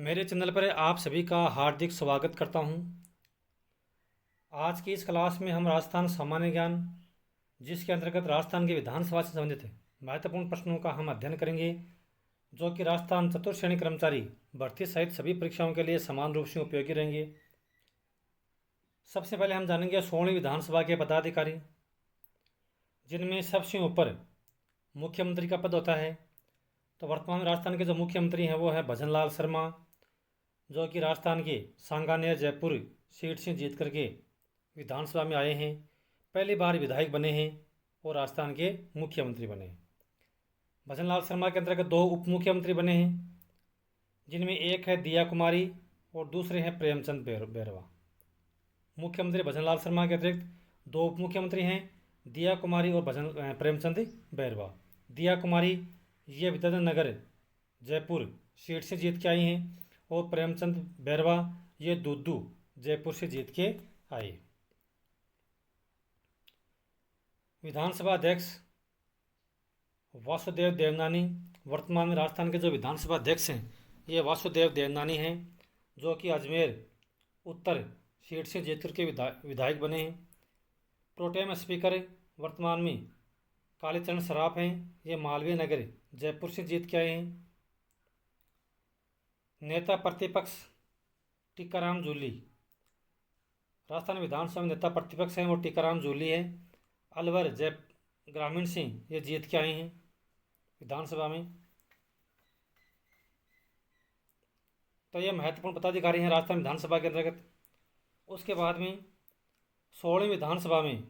मेरे चैनल पर आप सभी का हार्दिक स्वागत करता हूं। आज की इस क्लास में हम राजस्थान सामान्य ज्ञान, जिसके अंतर्गत राजस्थान की विधानसभा से संबंधित महत्वपूर्ण प्रश्नों का हम अध्ययन करेंगे, जो कि राजस्थान चतुर्थ श्रेणी कर्मचारी भर्ती सहित सभी परीक्षाओं के लिए समान रूप से उपयोगी रहेंगे। सबसे पहले हम जानेंगे 16वीं विधानसभा के पदाधिकारी, जिनमें सबसे ऊपर मुख्यमंत्री का पद होता है। तो वर्तमान में राजस्थान के जो मुख्यमंत्री हैं वो है भजनलाल शर्मा, जो कि राजस्थान के सांगानेर जयपुर सीट से जीत करके विधानसभा में आए हैं, पहली बार विधायक बने हैं और राजस्थान के मुख्यमंत्री बने हैं। भजनलाल शर्मा के अंतर्गत दो उप मुख्यमंत्री बने हैं, जिनमें एक है दिया कुमारी और दूसरे हैं प्रेमचंद बैरवा। मुख्यमंत्री भजनलाल शर्मा के अतिरिक्त दो उप मुख्यमंत्री हैं, दिया कुमारी और प्रेमचंद बैरवा। दिया कुमारी ये विद्याधर जयपुर सीट से जीत के आई हैं और प्रेमचंद बैरवा ये दूदू जयपुर से जीत के आए। विधानसभा अध्यक्ष वासुदेव देवनानी, वर्तमान में राजस्थान के जो विधानसभा अध्यक्ष हैं ये वासुदेव देवनानी हैं, जो कि अजमेर उत्तर सीट से जीत करके विधायक बने हैं। प्रोटेम स्पीकर वर्तमान में कालीचरण सराफ हैं, ये मालवीय नगर जयपुर से जीत के आए हैं। नेता प्रतिपक्ष टीकाराम जूली, राजस्थान विधानसभा में नेता प्रतिपक्ष हैं वो टीकाराम जूली है। अलवर जय ग्रामीण से ये जीत के आए हैं विधानसभा में। तो ये महत्वपूर्ण पदाधिकारी हैं राजस्थान विधानसभा के अंतर्गत। उसके बाद में 16वीं विधानसभा में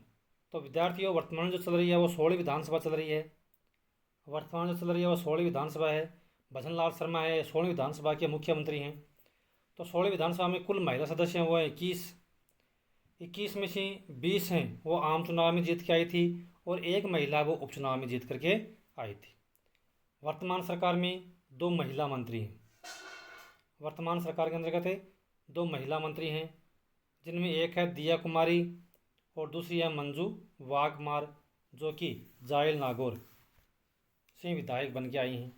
तो विद्यार्थियों वर्तमान जो चल रही है वो 16वीं विधानसभा चल रही है। वर्तमान जो चल रही है वो 16वीं विधानसभा है। भजनलाल शर्मा है 16वीं विधानसभा के मुख्यमंत्री हैं। तो 16वीं विधानसभा में कुल महिला सदस्य हैं वो है 21 में से 20 हैं वो आम चुनाव में जीत के आई थी और एक महिला वो उपचुनाव में जीत करके आई थी। वर्तमान सरकार में 2 महिला मंत्री हैं। वर्तमान सरकार के अंतर्गत 2 महिला मंत्री हैं, जिनमें एक है दिया कुमारी और दूसरी है मंजू वाघमार, जो कि जायल नागौर से विधायक बन के आई हैं।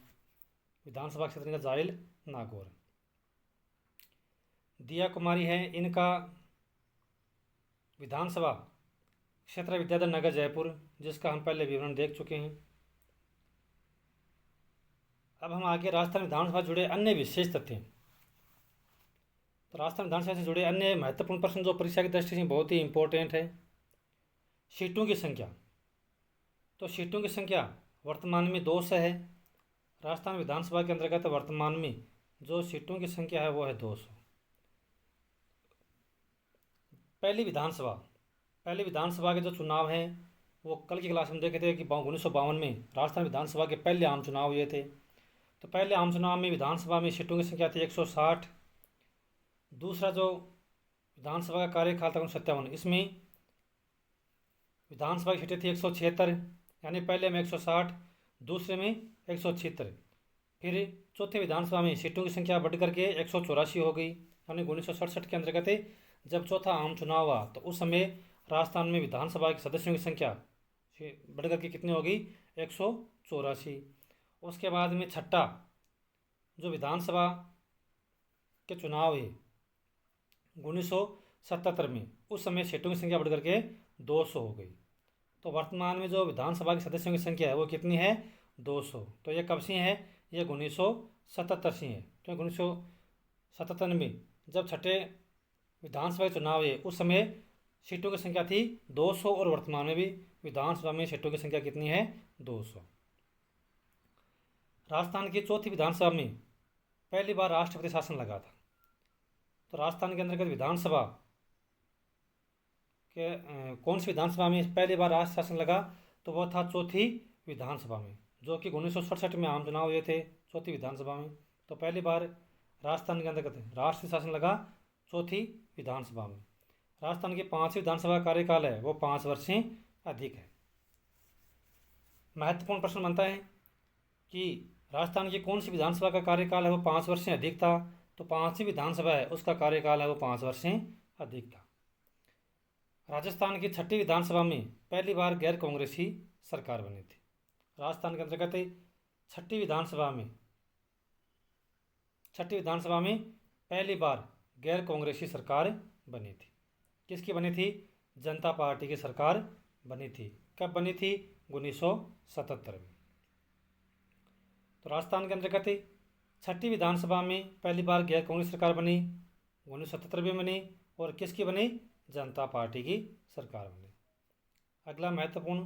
विधानसभा क्षेत्र का जायल नागौर। दिया कुमारी है, इनका विधानसभा क्षेत्र विद्याधर नगर जयपुर, जिसका हम पहले विवरण देख चुके हैं। अब हम आगे राजस्थान विधानसभा से जुड़े अन्य विशेष तथ्य। तो राजस्थान विधानसभा से जुड़े अन्य महत्वपूर्ण प्रश्न जो परीक्षा की दृष्टि से बहुत ही इंपॉर्टेंट है। सीटों की संख्या। तो सीटों की संख्या वर्तमान में 200 है। राजस्थान विधानसभा के अंतर्गत वर्तमान में जो सीटों की संख्या है वो है 200। पहली विधानसभा के जो चुनाव हैं वो कल की क्लास में देखे थे कि 1952 में राजस्थान विधानसभा के पहले आम चुनाव हुए थे। तो पहले आम चुनाव में विधानसभा में सीटों की संख्या थी 160। दूसरा जो विधानसभा का कार्यकाल था 1957, इसमें विधानसभा की सीटें थी 176, यानी पहले में 160, दूसरे में 176। फिर चौथे विधानसभा में सीटों की संख्या बढ़ करके 184 हो गई, यानी 1967 के अंतर्गत जब चौथा आम चुनाव हुआ तो उस समय राजस्थान में विधानसभा के सदस्यों की संख्या बढ़ करके कितनी हो गई, 184। उसके बाद में छठा जो विधानसभा के चुनाव है 1977 में, उस समय सीटों की संख्या बढ़ करके 200 हो गई। तो वर्तमान में जो विधानसभा के सदस्यों की संख्या है वो कितनी है, 200। तो ये कब से है, ये 1977 से है, क्योंकि 1977 में जब छठे विधानसभा के चुनाव है उस समय सीटों की संख्या थी 200 और वर्तमान में भी विधानसभा में सीटों की संख्या कितनी है, 200। राजस्थान की चौथी विधानसभा में पहली बार राष्ट्रपति शासन लगा था। तो राजस्थान के अंतर्गत विधानसभा के कौन सी विधानसभा में पहली बार राष्ट्र शासन लगा, तो वह था चौथी विधानसभा में, जो कि 1967 में आम चुनाव हुए थे चौथी विधानसभा में। तो पहली बार राजस्थान के अंतर्गत राष्ट्रीय शासन लगा चौथी विधानसभा में। राजस्थान की 5वीं विधानसभा कार्यकाल है वो 5 वर्ष से अधिक है। महत्वपूर्ण प्रश्न बनता है कि राजस्थान की कौन सी विधानसभा का कार्यकाल है वो 5 वर्ष से अधिक था, तो 5वीं विधानसभा है उसका कार्यकाल है वो 5 वर्ष से अधिक था। राजस्थान की 6ठी विधानसभा में पहली बार गैर कांग्रेसी सरकार बनी थी। राजस्थान के अंतर्गत 6ठी विधानसभा में छठी विधानसभा में पहली बार गैर कांग्रेसी सरकार बनी थी। किसकी बनी थी? जनता पार्टी की सरकार बनी थी। कब बनी थी? 1977 में। तो राजस्थान के अंतर्गत छठी विधानसभा में पहली बार गैर कांग्रेस सरकार बनी, 1977 में बनी, और किसकी बनी? जनता पार्टी की सरकार बनी। अगला महत्वपूर्ण,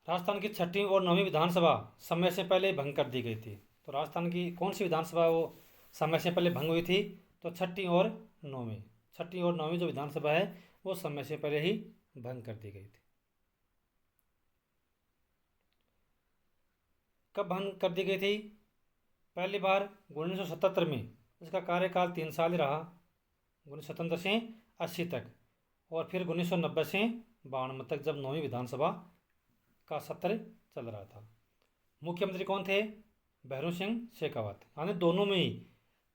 राजस्थान की छठी और नौवीं विधानसभा समय से पहले भंग कर दी गई थी। तो राजस्थान की कौन सी विधानसभा वो समय से पहले भंग हुई थी? तो छठी और नौवीं जो विधानसभा है वो समय से पहले ही भंग कर दी गई थी। कब भंग कर दी गई थी? पहली बार 1977 में। इसका कार्यकाल 3 साल ही रहा, 1977 से 80 तक, और फिर 1990 से 92 तक, जब नौवीं विधानसभा का सत्र चल रहा था। मुख्यमंत्री कौन थे? भैरों सिंह शेखावत। यानी दोनों में ही,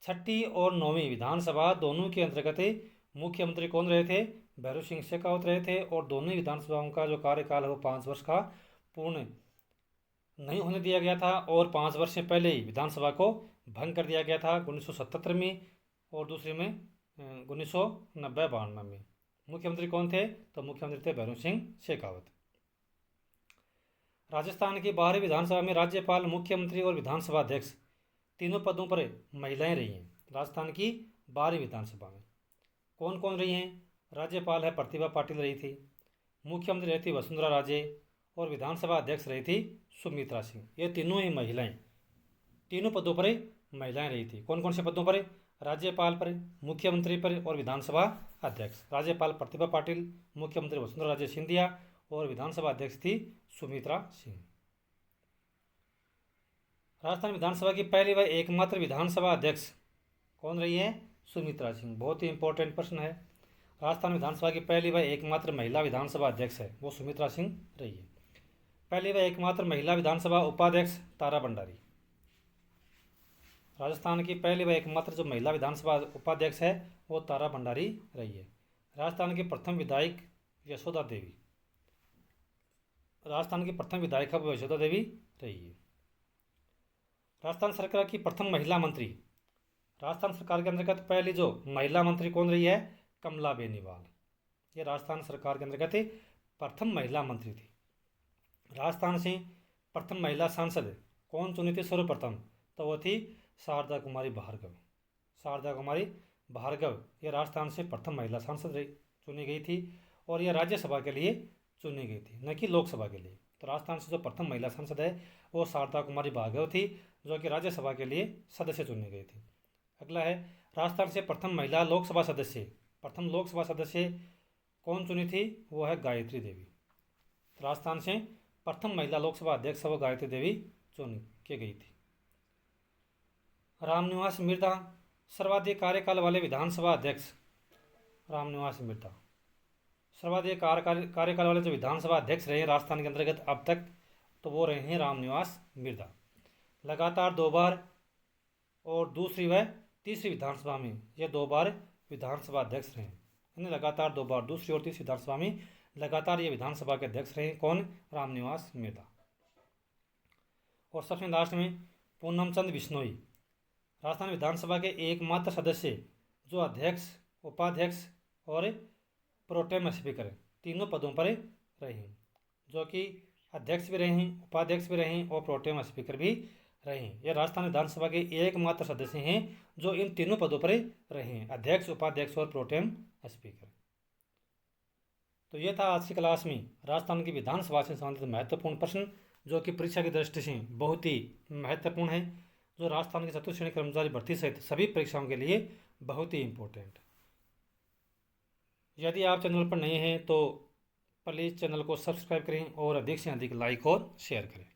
छठी और नौवीं विधानसभा दोनों के अंतर्गत मुख्यमंत्री कौन रहे थे? भैरों सिंह शेखावत रहे थे। और दोनों ही विधानसभाओं का जो कार्यकाल है वो 5 वर्ष का पूर्ण नहीं होने दिया गया था, और 5 वर्ष से पहले ही विधानसभा को भंग कर दिया गया था, 1977 में, और दूसरे में 1990-92 में। मुख्यमंत्री कौन थे? तो मुख्यमंत्री थे भैरों सिंह शेखावत। राजस्थान की 12वीं विधानसभा में राज्यपाल, मुख्यमंत्री और विधानसभा अध्यक्ष तीनों पदों पर महिलाएं रही हैं। राजस्थान की 12वीं विधानसभा में कौन कौन रही हैं? राज्यपाल है प्रतिभा पाटिल रही थी, मुख्यमंत्री रही थी वसुंधरा राजे, और विधानसभा अध्यक्ष रही थी सुमित्रा सिंह। ये तीनों ही महिलाएं, तीनों पदों पर महिलाएं रही थी। कौन कौन से पदों पर? राज्यपाल पर, मुख्यमंत्री पर, और विधानसभा अध्यक्ष। राज्यपाल प्रतिभा पाटिल, मुख्यमंत्री वसुंधरा राजे सिंधिया, और विधानसभा अध्यक्ष थी सुमित्रा सिंह। राजस्थान विधानसभा की पहली व एकमात्र विधानसभा अध्यक्ष कौन रही है? सुमित्रा सिंह। बहुत ही इंपॉर्टेंट प्रश्न है। राजस्थान विधानसभा की पहली व एकमात्र महिला विधानसभा अध्यक्ष है वो सुमित्रा सिंह रही है। पहली व एकमात्र महिला विधानसभा उपाध्यक्ष तारा भंडारी। राजस्थान की पहली व एकमात्र जो महिला विधानसभा उपाध्यक्ष है वो तारा भंडारी रही है। राजस्थान की प्रथम विधायक यशोदा देवी, राजस्थान की प्रथम विधायक अब यशोदा देवी रही है। राजस्थान सरकार की प्रथम महिला मंत्री, राजस्थान सरकार के अंतर्गत पहली जो महिला मंत्री कौन रही है? कमला बेनीवाल। ये राजस्थान सरकार के अंतर्गत प्रथम महिला मंत्री थी। राजस्थान से प्रथम महिला सांसद कौन चुनी थी सर्वप्रथम? तो वो थी शारदा कुमारी भार्गव। शारदा कुमारी भार्गव ये राजस्थान से प्रथम महिला सांसद चुनी गई थी, और यह राज्यसभा के लिए चुनी गई थी, न कि लोकसभा के लिए। तो राजस्थान से जो प्रथम महिला सांसद है वो शारदा कुमारी भार्गव थी, जो कि राज्यसभा के लिए सदस्य चुनी गई थी। अगला है, राजस्थान से प्रथम महिला लोकसभा सदस्य, प्रथम लोकसभा सदस्य कौन चुनी थी? वो है गायत्री देवी। राजस्थान से प्रथम महिला लोकसभा अध्यक्ष वो गायत्री देवी चुन की गई थी। रामनिवास मिर्धा सर्वाधिक कार्यकाल वाले विधानसभा अध्यक्ष। रामनिवास मिर्धा सर्वाधिक कार्यकाल वाले जो विधानसभा अध्यक्ष रहे राजस्थान के अंतर्गत अब तक, तो वो रहे हैं रामनिवास मिर्धा। लगातार 2 बार, और दूसरी व तीसरी विधानसभा में ये 2 बार विधानसभा अध्यक्ष रहे, यानी लगातार 2 बार, दूसरी और तीसरी विधानसभा में लगातार ये विधानसभा के अध्यक्ष रहे। कौन? रामनिवास मिर्धा। और सबसे लास्ट में पूनम चंद बिश्नोई, राजस्थान विधानसभा के एकमात्र सदस्य जो अध्यक्ष, उपाध्यक्ष और प्रोटेम स्पीकर तीनों पदों पर रहे हैं, जो कि अध्यक्ष भी रहे हैं, उपाध्यक्ष भी रहे हैं, और प्रोटेम स्पीकर भी रहे हैं। ये राजस्थान विधानसभा के एकमात्र सदस्य हैं जो इन तीनों पदों पर रहे हैं, अध्यक्ष, उपाध्यक्ष और प्रोटेम स्पीकर। तो ये था आज की क्लास में राजस्थान की विधानसभा से संबंधित महत्वपूर्ण प्रश्न, जो कि परीक्षा की दृष्टि से बहुत ही महत्वपूर्ण है, जो राजस्थान के चतुर्थ श्रेणी कर्मचारी भर्ती सहित सभी परीक्षाओं के लिए बहुत ही इम्पोर्टेंट। यदि आप चैनल पर नए हैं तो प्लीज़ चैनल को सब्सक्राइब करें और अधिक से अधिक लाइक और शेयर करें।